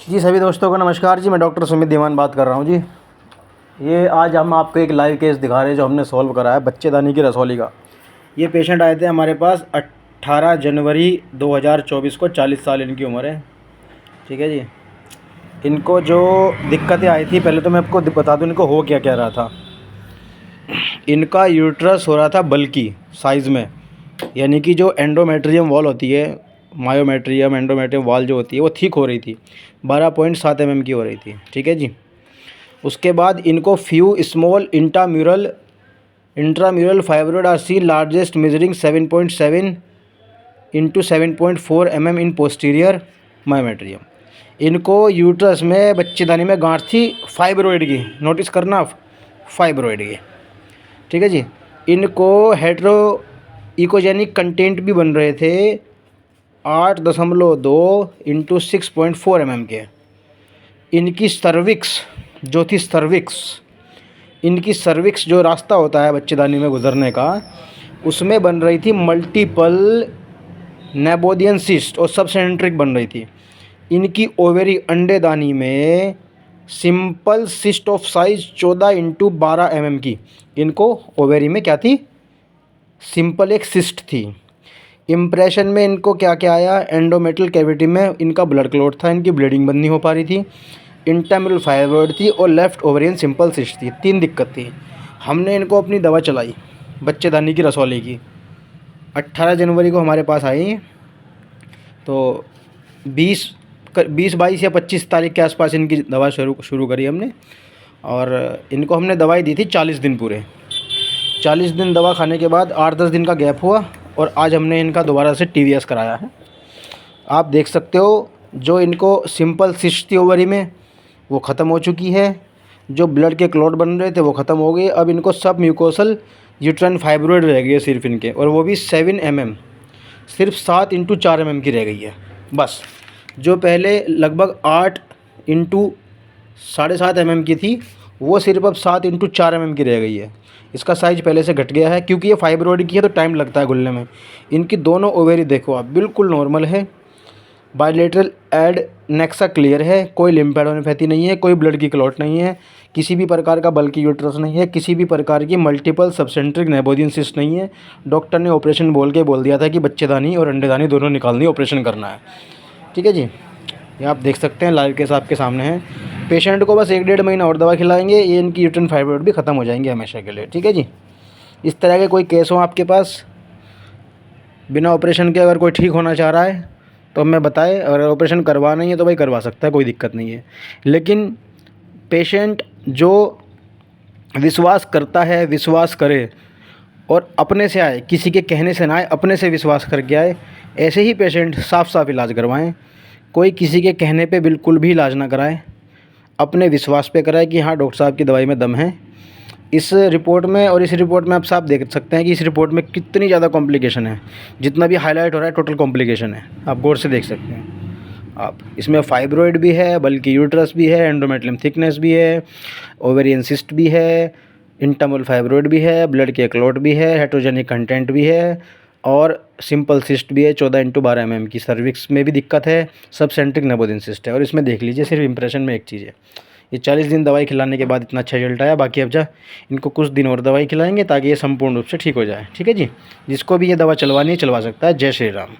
जी सभी दोस्तों को नमस्कार जी। मैं डॉक्टर सुमित दीवान बात कर रहा हूँ जी। ये आज हम आपको एक लाइव केस दिखा रहे हैं जो हमने सॉल्व करा है बच्चेदानी की रसौली का। ये पेशेंट आए थे हमारे पास 18 जनवरी 2024 को। 40 साल इनकी उम्र है। ठीक है जी। इनको जो दिक्कतें आई थी पहले तो मैं आपको बता दूँ इनको हो क्या क्या रहा था। इनका यूट्रस हो रहा था बल्कि साइज़ में, यानी कि जो एंडोमेट्रियम वॉल होती है, मायोमेट्रियम एंडोमेट्रियम वॉल जो होती है वो थिक हो रही थी, 12.7 mm की हो रही थी। ठीक है जी। उसके बाद इनको few small intramural fibroid are see largest measuring 7.7 into 7.4 mm in posterior myometrium. इनको यूट्रस में बच्चेदानी में गांठ थी फाइब्रोइड की, नोटिस करना फाइब्रोइड की। ठीक है जी। इनको हेट्रो इकोजेनिक कंटेंट भी बन रहे थे 8.2 इंटू 6.4 mm के। इनकी सर्विक्स जो थी इनकी सर्विक्स जो रास्ता होता है बच्चेदानी में गुजरने का, उसमें बन रही थी मल्टीपल नेबोदियन सिस्ट और सबसेंट्रिक बन रही थी। इनकी ओवेरी अंडेदानी में simple cyst of size 14 into 12 mm की। इनको ओवेरी में क्या थी? सिंपल एक सिस्ट थी। इम्प्रेशन में इनको क्या क्या आया? एंडोमेट्रियल कैविटी में इनका ब्लड क्लॉट था, इनकी ब्लीडिंग बंद नहीं हो पा रही थी, इंट्राम्यूरल फाइब्रोइड थी और लेफ़्ट ओवेरियन सिंपल सिस्ट थी। 3 दिक्कत थी। हमने इनको अपनी दवा चलाई बच्चेदानी की रसौली की। 18 जनवरी को हमारे पास आई, तो 22 या 25 तारीख के आसपास इनकी दवा शुरू करी हमने। और इनको हमने दवाई दी थी 40 दिन पूरे। 40 दिन दवा खाने के बाद 8-10 दिन का गैप हुआ और आज हमने इनका दोबारा से TVS कराया है। आप देख सकते हो जो इनको सिंपल सिस्ट थी ओवरी में वो ख़त्म हो चुकी है, जो ब्लड के क्लॉट बन रहे थे वो ख़त्म हो गए। अब इनको सब म्यूकोसल यूट्राइन फाइब्रोइड रह गई है सिर्फ इनके, और वो भी 7 mm, सिर्फ 7 इंटू 4 mm की रह गई है बस। जो पहले लगभग 8 इंटू 7.5 mm की थी वो सिर्फ अब 7 इंटू 4 mm की रह गई है। इसका साइज़ पहले से घट गया है, क्योंकि ये फाइब्रोइड की है तो टाइम लगता है घुलने में। इनकी दोनों ओवेरी देखो आप, बिल्कुल नॉर्मल है। बायलेटरल एड नेक्सा क्लियर है, कोई लिम्फेडेनोपैथी नहीं है, कोई ब्लड की क्लॉट नहीं है, किसी भी प्रकार का बल्कि यूट्रस नहीं है, किसी भी प्रकार की मल्टीपल सबसेंट्रिक नेबोदियन सिस्ट नहीं है। डॉक्टर ने ऑपरेशन बोल दिया था कि बच्चेदानी और अंडेदानी दोनों निकालनी, ऑपरेशन करना है। ठीक है जी। ये आप देख सकते हैं लाइव केस आपके सामने है। पेशेंट को बस 1-1.5 महीना और दवा खिलाएंगे, ये इनकी यूट्राइन फाइब्रोइड भी ख़त्म हो जाएंगे हमेशा के लिए। ठीक है जी। इस तरह के कोई केस हो आपके पास, बिना ऑपरेशन के अगर कोई ठीक होना चाह रहा है तो हमें बताए। अगर ऑपरेशन करवाना ही है तो भाई करवा सकता है, कोई दिक्कत नहीं है। लेकिन पेशेंट जो विश्वास करता है, विश्वास करे और अपने से आए, किसी के कहने से ना आए, अपने से विश्वास करके आए, ऐसे ही पेशेंट साफ साफ इलाज करवाएं। कोई किसी के कहने पे बिल्कुल भी इलाज ना कराए, अपने विश्वास पे कराए कि हाँ डॉक्टर साहब की दवाई में दम है। इस रिपोर्ट में और इस रिपोर्ट में आप साफ देख सकते हैं कि इस रिपोर्ट में कितनी ज़्यादा कॉम्प्लिकेशन है। जितना भी हाईलाइट हो रहा है टोटल कॉम्प्लिकेशन है, आप गौर से देख सकते हैं आप। इसमें फाइब्रोइड भी है, बल्कि यूट्रस भी है, एंडोमेट्रियम थिकनेस भी है, ओवेरियन सिस्ट भी है, इंटरमल फाइब्रोइड भी है, ब्लड के क्लॉट भी है, हेट्रोजेनिक कंटेंट भी है और सिंपल सिस्ट भी है 14 इंटू 12 mm की। सर्विक्स में भी दिक्कत है, सब सेंट्रिक नेबोदियन सिस्ट है। और इसमें देख लीजिए सिर्फ इंप्रेशन में एक चीज़ है, ये 40 दिन दवाई खिलाने के बाद इतना अच्छा रिजल्ट आया। बाकी अब इनको कुछ दिन और दवाई खिलाएंगे ताकि ये संपूर्ण रूप से ठीक हो जाए। ठीक है जी। जिसको भी ये दवा चलवानी है चलवा सकता है। जय श्री राम।